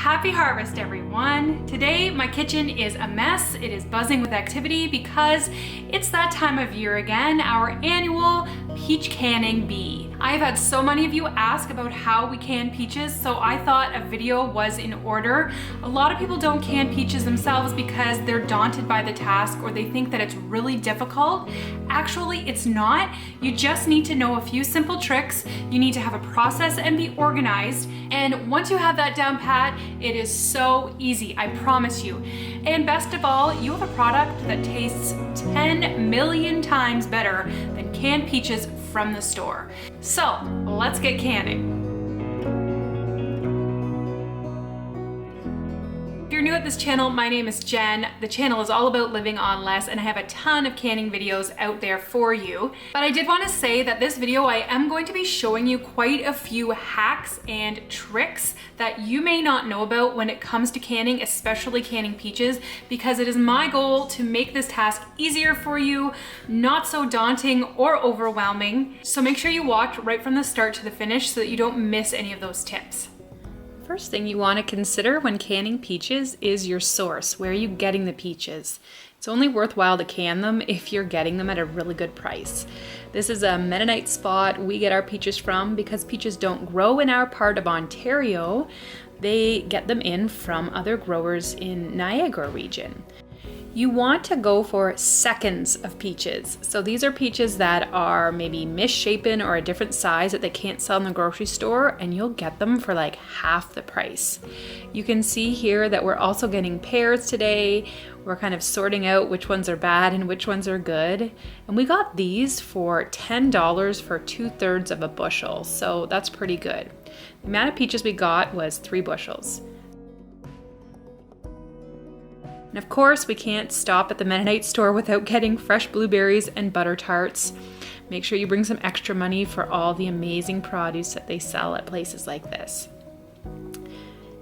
Happy harvest, everyone! Today, my kitchen is a mess. It is buzzing with activity because it's that time of year again, our annual peach canning bee. I have had so many of you ask about how we can peaches, so I thought a video was in order. A lot of people don't can peaches themselves because they're daunted by the task or they think that it's really difficult. Actually, it's not. You just need to know a few simple tricks. You need to have a process and be organized. And once you have that down pat, it is so easy, I promise you. And best of all, you have a product that tastes 10 million times better than canned peaches from the store. So let's get canning. If you're new at this channel, my name is Jen. The channel is all about living on less, and I have a ton of canning videos out there for you. But I did want to say that this video, I am going to be showing you quite a few hacks and tricks that you may not know about when it comes to canning, especially canning peaches, because it is my goal to make this task easier for you, not so daunting or overwhelming. So make sure you watch right from the start to the finish so that you don't miss any of those tips. First thing you want to consider when canning peaches is your source. Where are you getting the peaches? It's only worthwhile to can them if you're getting them at a really good price. This is a Mennonite spot we get our peaches from because peaches don't grow in our part of Ontario. They get them in from other growers in Niagara region. You want to go for seconds of peaches. So these are peaches that are maybe misshapen or a different size that they can't sell in the grocery store, and you'll get them for like half the price. You can see here that we're also getting pears today. We're kind of sorting out which ones are bad and which ones are good. And we got these for $10 for 2/3 of a bushel. So that's pretty good. The amount of peaches we got was 3 bushels. And of course, we can't stop at the Mennonite store without getting fresh blueberries and butter tarts. Make sure you bring some extra money for all the amazing produce that they sell at places like this.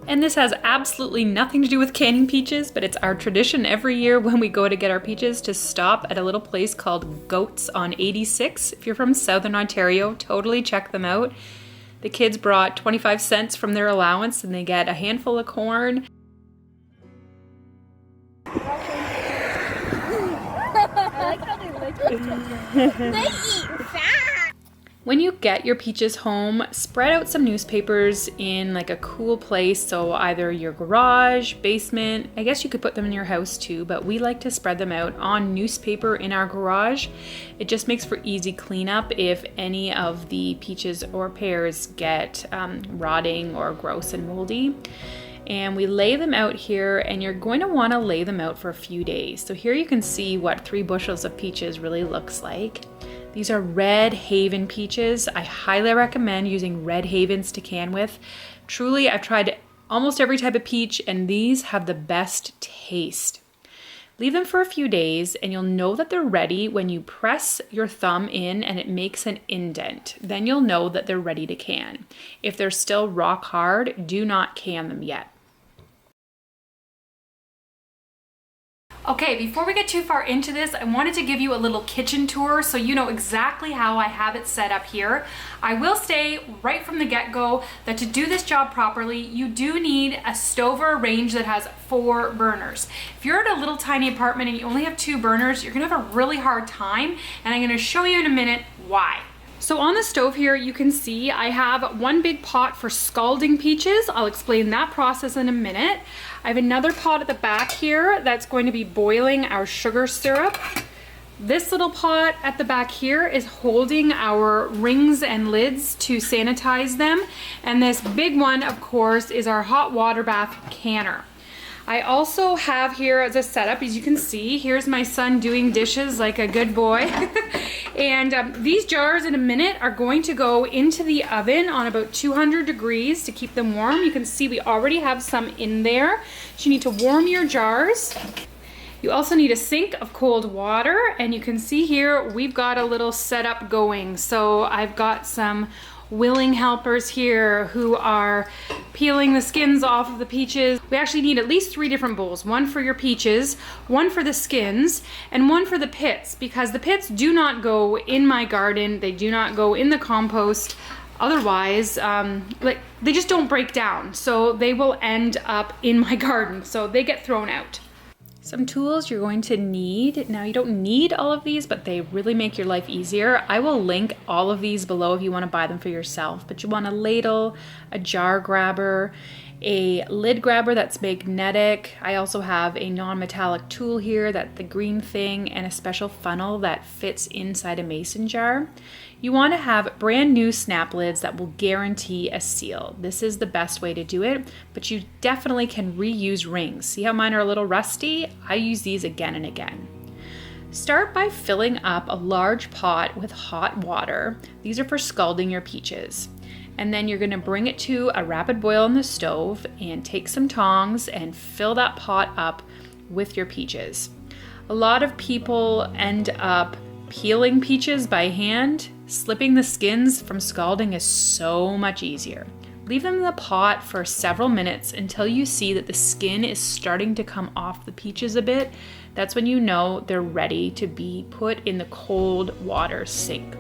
And this has absolutely nothing to do with canning peaches, but it's our tradition every year when we go to get our peaches to stop at a little place called Goats on 86. If you're from Southern Ontario, totally check them out. The kids brought 25 cents from their allowance and they get a handful of corn. They eat fat. When you get your peaches home, spread out some newspapers in like a cool place. So either your garage, basement, I guess you could put them in your house too, but we like to spread them out on newspaper in our garage. It just makes for easy cleanup if any of the peaches or pears get rotting or gross and moldy. And we lay them out here, and you're going to want to lay them out for a few days. So here you can see what 3 bushels of peaches really looks like. These are Red Haven peaches. I highly recommend using Red Havens to can with. Truly, I've tried almost every type of peach, and these have the best taste. Leave them for a few days, and you'll know that they're ready when you press your thumb in and it makes an indent. Then you'll know that they're ready to can. If they're still rock hard, do not can them yet. Okay, before we get too far into this, I wanted to give you a little kitchen tour so you know exactly how I have it set up here. I will say right from the get-go that to do this job properly, you do need a stove or a range that has 4 burners. If you're at a little tiny apartment and you only have 2 burners, you're gonna have a really hard time, and I'm gonna show you in a minute why. So on the stove here, you can see I have 1 big pot for scalding peaches. I'll explain that process in a minute. I have another pot at the back here that's going to be boiling our sugar syrup. This little pot at the back here is holding our rings and lids to sanitize them. And this big one, of course, is our hot water bath canner. I also have here as a setup, as you can see, here's my son doing dishes like a good boy. And these jars in a minute are going to go into the oven on about 200 degrees to keep them warm. You can see we already have some in there. So you need to warm your jars. You also need a sink of cold water, and you can see here we've got a little setup going. So I've got some willing helpers here who are peeling the skins off of the peaches. We actually need at least 3 different bowls, 1 for your peaches, 1 for the skins, and 1 for the pits, because the pits do not go in my garden. They do not go in the compost. Otherwise, like they just don't break down. So they will end up in my garden. So they get thrown out. Some tools you're going to need. Now you don't need all of these, but they really make your life easier. I will link all of these below if you want to buy them for yourself, but you want a ladle, a jar grabber, a lid grabber that's magnetic. I also have a non-metallic tool here, that's the green thing, and a special funnel that fits inside a mason jar. You want to have brand new snap lids that will guarantee a seal. This is the best way to do it, but you definitely can reuse rings. See how mine are a little rusty? I use these again and again. Start by filling up a large pot with hot water. These are for scalding your peaches. And then you're going to bring it to a rapid boil on the stove and take some tongs and fill that pot up with your peaches. A lot of people end up peeling peaches by hand. Slipping the skins from scalding is so much easier. Leave them in the pot for several minutes until you see that the skin is starting to come off the peaches a bit. That's when you know they're ready to be put in the cold water sink.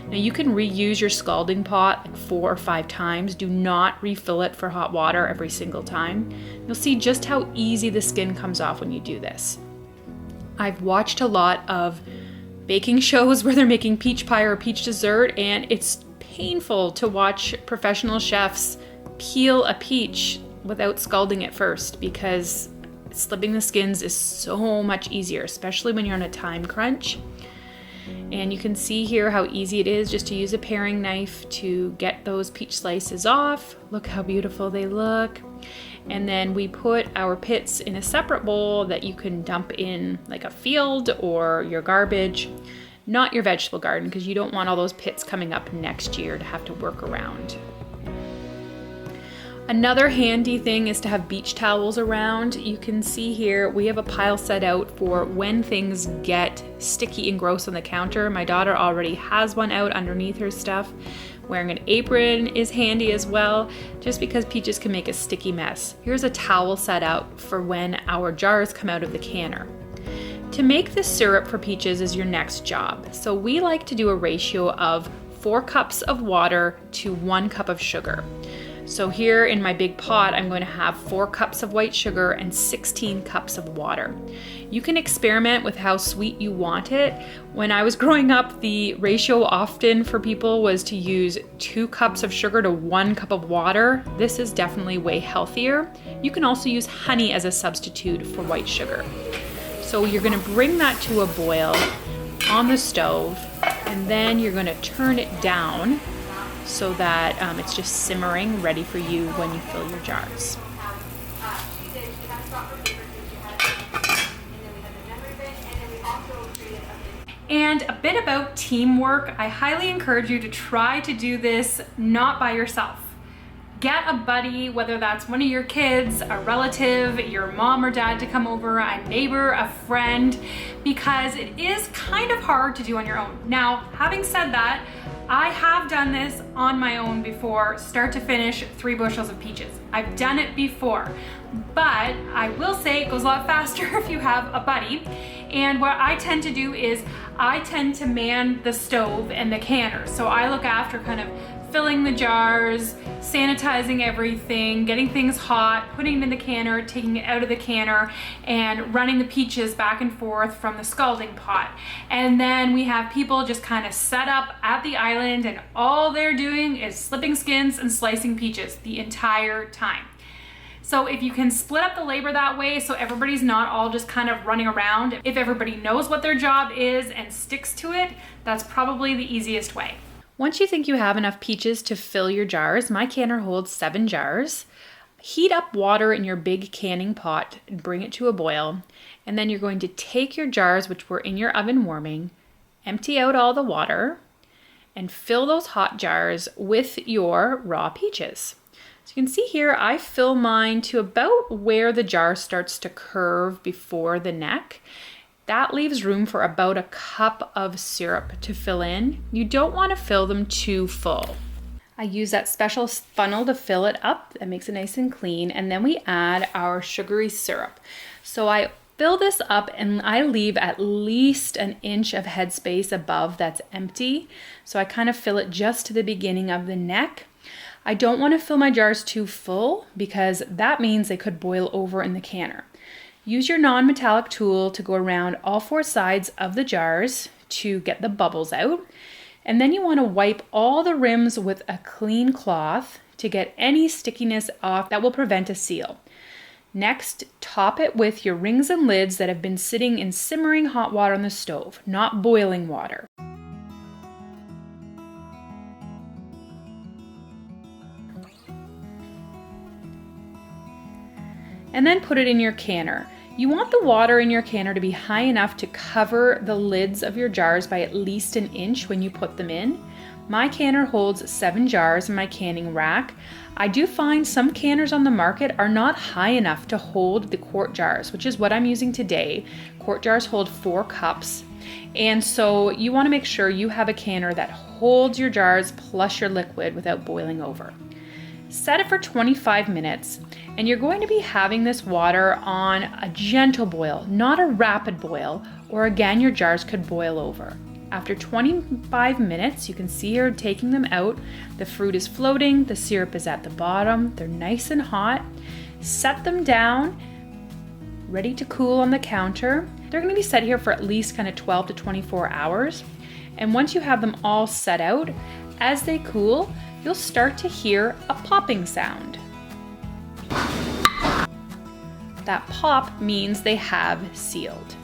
Now you can reuse your scalding pot like 4 or 5 times. Do not refill it for hot water every single time. You'll see just how easy the skin comes off when you do this. I've watched a lot of baking shows where they're making peach pie or peach dessert, and it's painful to watch professional chefs peel a peach without scalding it first, because slipping the skins is so much easier, especially when you're on a time crunch. And you can see here how easy it is just to use a paring knife to get those peach slices off. Look how beautiful they look. And then we put our pits in a separate bowl that you can dump in like a field or your garbage, not your vegetable garden, because you don't want all those pits coming up next year to have to work around. Another handy thing is to have beach towels around. You can see here we have a pile set out for when things get sticky and gross on the counter. My daughter already has one out underneath her stuff. Wearing an apron is handy as well, just because peaches can make a sticky mess. Here's a towel set out for when our jars come out of the canner. To make the syrup for peaches is your next job. So we like to do a ratio of 4 cups of water to 1 cup of sugar. So here in my big pot, I'm going to have 4 cups of white sugar and 16 cups of water. You can experiment with how sweet you want it. When I was growing up, the ratio often for people was to use 2 cups of sugar to 1 cup of water. This is definitely way healthier. You can also use honey as a substitute for white sugar. So you're going to bring that to a boil on the stove, and then you're going to turn it down so that it's just simmering, ready for you when you fill your jars. And a bit about teamwork, I highly encourage you to try to do this not by yourself. Get a buddy, whether that's one of your kids, a relative, your mom or dad to come over, a neighbor, a friend, because it is kind of hard to do on your own. Now, having said that, I have done this on my own before, start to finish 3 bushels of peaches. I've done it before, but I will say it goes a lot faster if you have a buddy. And what I tend to do is I tend to man the stove and the canner. So I look after kind of filling the jars, sanitizing everything, getting things hot, putting it in the canner, taking it out of the canner, and running the peaches back and forth from the scalding pot. And then we have people just kind of set up at the island, and all they're doing is slipping skins and slicing peaches the entire time. So if you can split up the labor that way so everybody's not all just kind of running around, if everybody knows what their job is and sticks to it, that's probably the easiest way. Once you think you have enough peaches to fill your jars, my canner holds 7 jars. Heat up water in your big canning pot and bring it to a boil. And then you're going to take your jars, which were in your oven warming, empty out all the water, and fill those hot jars with your raw peaches. So you can see here, I fill mine to about where the jar starts to curve before the neck. That leaves room for about a cup of syrup to fill in. You don't want to fill them too full. I use that special funnel to fill it up. That makes it nice and clean. And then we add our sugary syrup. So I fill this up and I leave at least an inch of headspace above that's empty. So I kind of fill it just to the beginning of the neck. I don't want to fill my jars too full because that means they could boil over in the canner. Use your non-metallic tool to go around all 4 sides of the jars to get the bubbles out. And then you want to wipe all the rims with a clean cloth to get any stickiness off that will prevent a seal. Next, top it with your rings and lids that have been sitting in simmering hot water on the stove, not boiling water. And then put it in your canner. You want the water in your canner to be high enough to cover the lids of your jars by at least an inch when you put them in. My canner holds 7 jars in my canning rack. I do find some canners on the market are not high enough to hold the quart jars, which is what I'm using today. Quart jars hold 4 cups. And so you want to make sure you have a canner that holds your jars plus your liquid without boiling over. Set it for 25 minutes, and you're going to be having this water on a gentle boil, not a rapid boil, or again your jars could boil over. After 25 minutes, you can see here taking them out. The fruit is floating, the syrup is at the bottom, they're nice and hot. Set them down, ready to cool on the counter. They're going to be set here for at least kind of 12 to 24 hours. And once you have them all set out, as they cool, you'll start to hear a popping sound. That pop means they have sealed.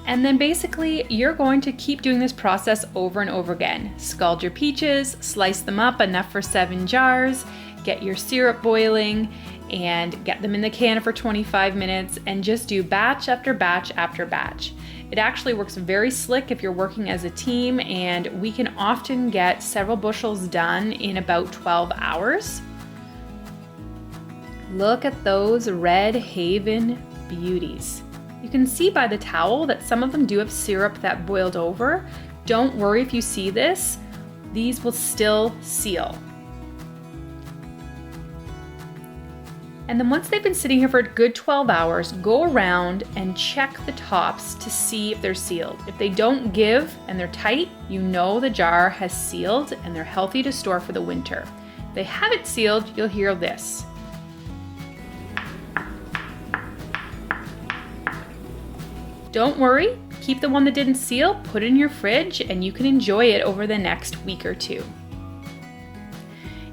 And then basically you're going to keep doing this process over and over again. Scald your peaches, slice them up enough for 7 jars, get your syrup boiling, and get them in the canner for 25 minutes and just do batch after batch after batch. It actually works very slick if you're working as a team, and we can often get several bushels done in about 12 hours. Look at those Red Haven beauties. You can see by the towel that some of them do have syrup that boiled over. Don't worry if you see this, these will still seal. And then once they've been sitting here for a good 12 hours, go around and check the tops to see if they're sealed. If they don't give and they're tight, you know the jar has sealed and they're healthy to store for the winter. If they haven't sealed, you'll hear this. Don't worry, keep the one that didn't seal, put it in your fridge, and you can enjoy it over the next week or 2.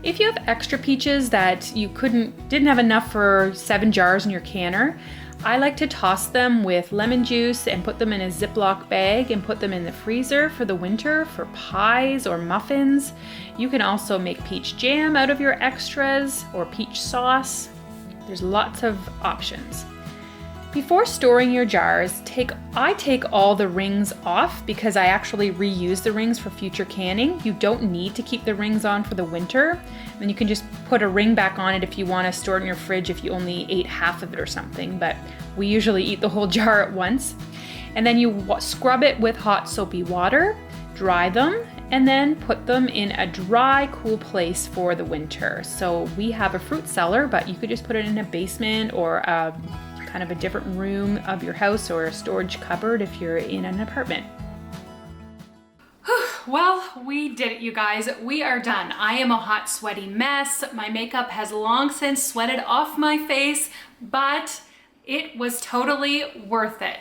If you have extra peaches that you didn't have enough for 7 jars in your canner, I like to toss them with lemon juice and put them in a Ziploc bag and put them in the freezer for the winter for pies or muffins. You can also make peach jam out of your extras or peach sauce. There's lots of options. Before storing your jars, I take all the rings off because I actually reuse the rings for future canning. You don't need to keep the rings on for the winter. And you can just put a ring back on it if you want to store it in your fridge if you only ate half of it or something, but we usually eat the whole jar at once. And then you scrub it with hot soapy water, dry them, and then put them in a dry, cool place for the winter. So we have a fruit cellar, but you could just put it in a basement or kind of a different room of your house or a storage cupboard if you're in an apartment. Well, we did it, you guys. We are done. I am a hot, sweaty mess. My makeup has long since sweated off my face, but it was totally worth it.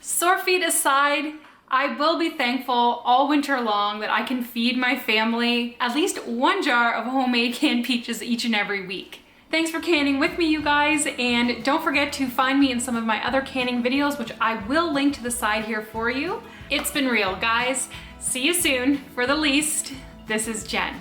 Sore feet aside, I will be thankful all winter long that I can feed my family at least 1 jar of homemade canned peaches each and every week. Thanks for canning with me, you guys, and don't forget to find me in some of my other canning videos, which I will link to the side here for you. It's been real, guys. See you soon. For the least, this is Jen.